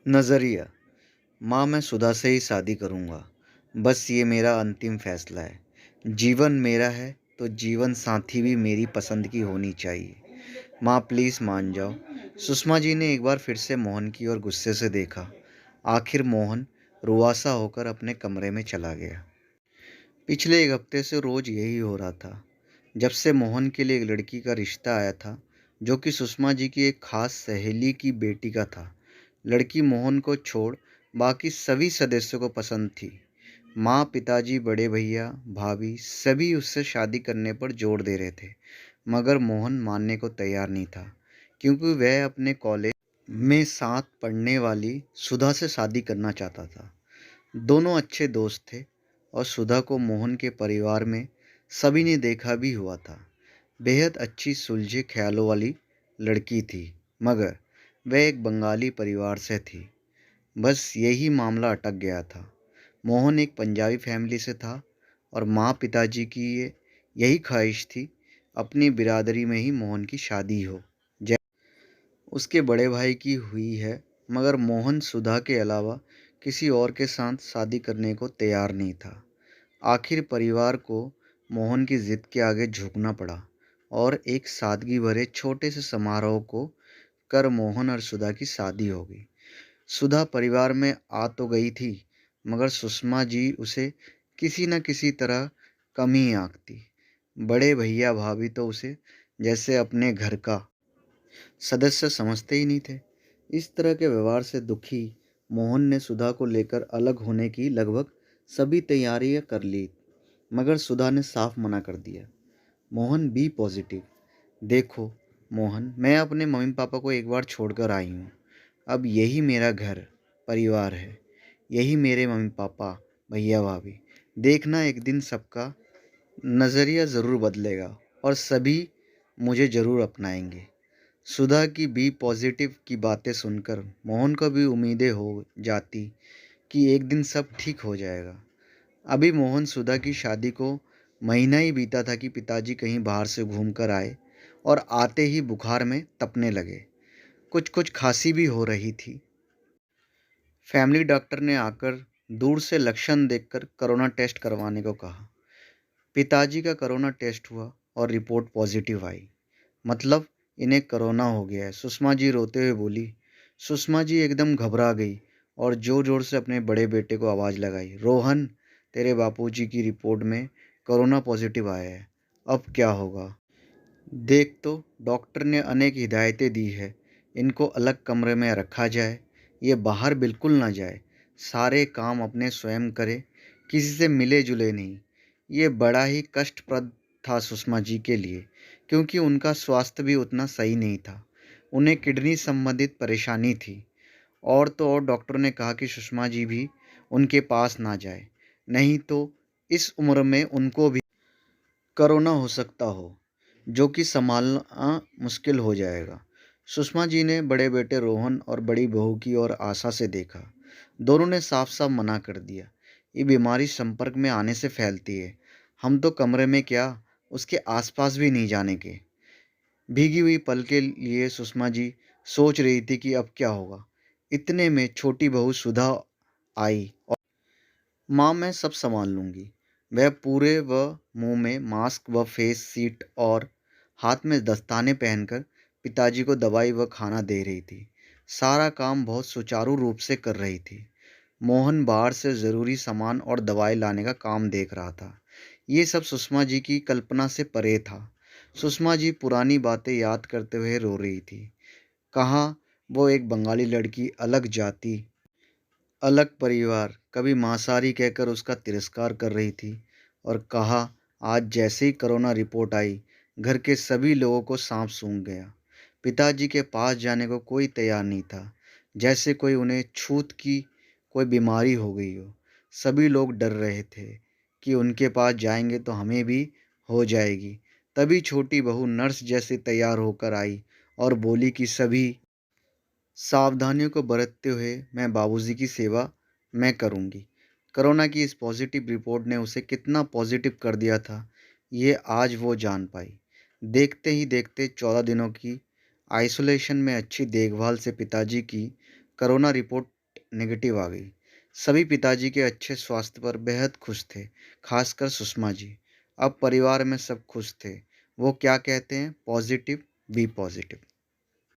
नज़रिया। माँ, मैं सुधा से ही शादी करूँगा। बस ये मेरा अंतिम फैसला है। जीवन मेरा है तो जीवन साथी भी मेरी पसंद की होनी चाहिए। माँ, प्लीज़ मान जाओ। सुषमा जी ने एक बार फिर से मोहन की ओर गुस्से से देखा। आखिर मोहन रुआसा होकर अपने कमरे में चला गया। पिछले एक हफ्ते से रोज यही हो रहा था। जब से मोहन के लिए एक लड़की का रिश्ता आया था, जो कि सुषमा जी की एक खास सहेली की बेटी का था। लड़की मोहन को छोड़ बाकी सभी सदस्यों को पसंद थी। माँ, पिताजी, बड़े भैया, भाभी सभी उससे शादी करने पर जोर दे रहे थे, मगर मोहन मानने को तैयार नहीं था, क्योंकि वह अपने कॉलेज में साथ पढ़ने वाली सुधा से शादी करना चाहता था। दोनों अच्छे दोस्त थे और सुधा को मोहन के परिवार में सभी ने देखा भी हुआ था। बेहद अच्छी सुलझे ख्यालों वाली लड़की थी, मगर वह एक बंगाली परिवार से थी। बस यही मामला अटक गया था। मोहन एक पंजाबी फैमिली से था और माँ पिताजी की यही ख्वाहिश थी, अपनी बिरादरी में ही मोहन की शादी हो, उसके बड़े भाई की हुई है। मगर मोहन सुधा के अलावा किसी और के साथ शादी करने को तैयार नहीं था। आखिर परिवार को मोहन की जिद के आगे झुकना पड़ा और एक सादगी भरे छोटे से समारोह को कर मोहन और सुधा की शादी हो गई। सुधा परिवार में आ तो गई थी, मगर सुषमा जी उसे किसी न किसी तरह कम ही आंकती। बड़े भैया भाभी तो उसे जैसे अपने घर का सदस्य समझते ही नहीं थे। इस तरह के व्यवहार से दुखी मोहन ने सुधा को लेकर अलग होने की लगभग सभी तैयारियां कर ली, मगर सुधा ने साफ मना कर दिया। Mohan, be positive. देखो मोहन, मैं अपने मम्मी पापा को एक बार छोड़कर आई हूँ। अब यही मेरा घर परिवार है। यही मेरे मम्मी पापा, भैया भाभी। देखना, एक दिन सबका नज़रिया ज़रूर बदलेगा और सभी मुझे ज़रूर अपनाएंगे। सुधा की बी पॉजिटिव की बातें सुनकर मोहन को भी उम्मीदें हो जाती कि एक दिन सब ठीक हो जाएगा। अभी मोहन सुधा की शादी को महीना ही बीता था कि पिताजी कहीं बाहर से घूम कर आए और आते ही बुखार में तपने लगे। कुछ कुछ खांसी भी हो रही थी। फैमिली डॉक्टर ने आकर दूर से लक्षण देखकर कोरोना टेस्ट करवाने को कहा। पिताजी का कोरोना टेस्ट हुआ और रिपोर्ट पॉजिटिव आई। मतलब इन्हें कोरोना हो गया है, सुषमा जी रोते हुए बोली। सुषमा जी एकदम घबरा गई और जोर जोर से अपने बड़े बेटे को आवाज़ लगाई, रोहन, तेरे बापूजी की रिपोर्ट में कोरोना पॉजिटिव आया है। अब क्या होगा? देख तो, डॉक्टर ने अनेक हिदायतें दी है। इनको अलग कमरे में रखा जाए, ये बाहर बिल्कुल ना जाए, सारे काम अपने स्वयं करे, किसी से मिले जुले नहीं। ये बड़ा ही कष्टप्रद था सुषमा जी के लिए, क्योंकि उनका स्वास्थ्य भी उतना सही नहीं था। उन्हें किडनी संबंधित परेशानी थी। और तो और डॉक्टर ने कहा कि सुषमा जी भी उनके पास ना जाए, नहीं तो इस उम्र में उनको भी कोरोना हो सकता हो, जो कि संभालना मुश्किल हो जाएगा। सुषमा जी ने बड़े बेटे रोहन और बड़ी बहू की ओर आशा से देखा। दोनों ने साफ साफ मना कर दिया, ये बीमारी संपर्क में आने से फैलती है। हम तो कमरे में क्या, उसके आसपास भी नहीं जाने के। भीगी हुई पल के लिए सुषमा जी सोच रही थी कि अब क्या होगा। इतने में छोटी बहू सुधा आई और, माँ, मैं सब संभाल लूँगी। वह पूरे व मुंह में मास्क व फेस शीट और हाथ में दस्ताने पहनकर पिताजी को दवाई व खाना दे रही थी। सारा काम बहुत सुचारू रूप से कर रही थी। मोहन बाहर से ज़रूरी सामान और दवाई लाने का काम देख रहा था। ये सब सुषमा जी की कल्पना से परे था। सुषमा जी पुरानी बातें याद करते हुए रो रही थी। कहाँ वो एक बंगाली लड़की, अलग जाति, अलग परिवार, कभी मांसाहारी कहकर उसका तिरस्कार कर रही थी, और कहा आज जैसे ही कोरोना रिपोर्ट आई, घर के सभी लोगों को सांप सूंघ गया। पिताजी के पास जाने को कोई तैयार नहीं था, जैसे कोई उन्हें छूत की कोई बीमारी हो गई हो। सभी लोग डर रहे थे कि उनके पास जाएंगे तो हमें भी हो जाएगी। तभी छोटी बहू नर्स जैसे तैयार होकर आई और बोली कि सभी सावधानियों को बरतते हुए मैं बाबूजी की सेवा मैं करूंगी। कोरोना की इस पॉजिटिव रिपोर्ट ने उसे कितना पॉजिटिव कर दिया था, ये आज वो जान पाई। देखते ही देखते 14 दिनों की आइसोलेशन में अच्छी देखभाल से पिताजी की कोरोना रिपोर्ट नेगेटिव आ गई। सभी पिताजी के अच्छे स्वास्थ्य पर बेहद खुश थे, खासकर सुषमा जी। अब परिवार में सब खुश थे। वो क्या कहते हैं? Positive, be positive.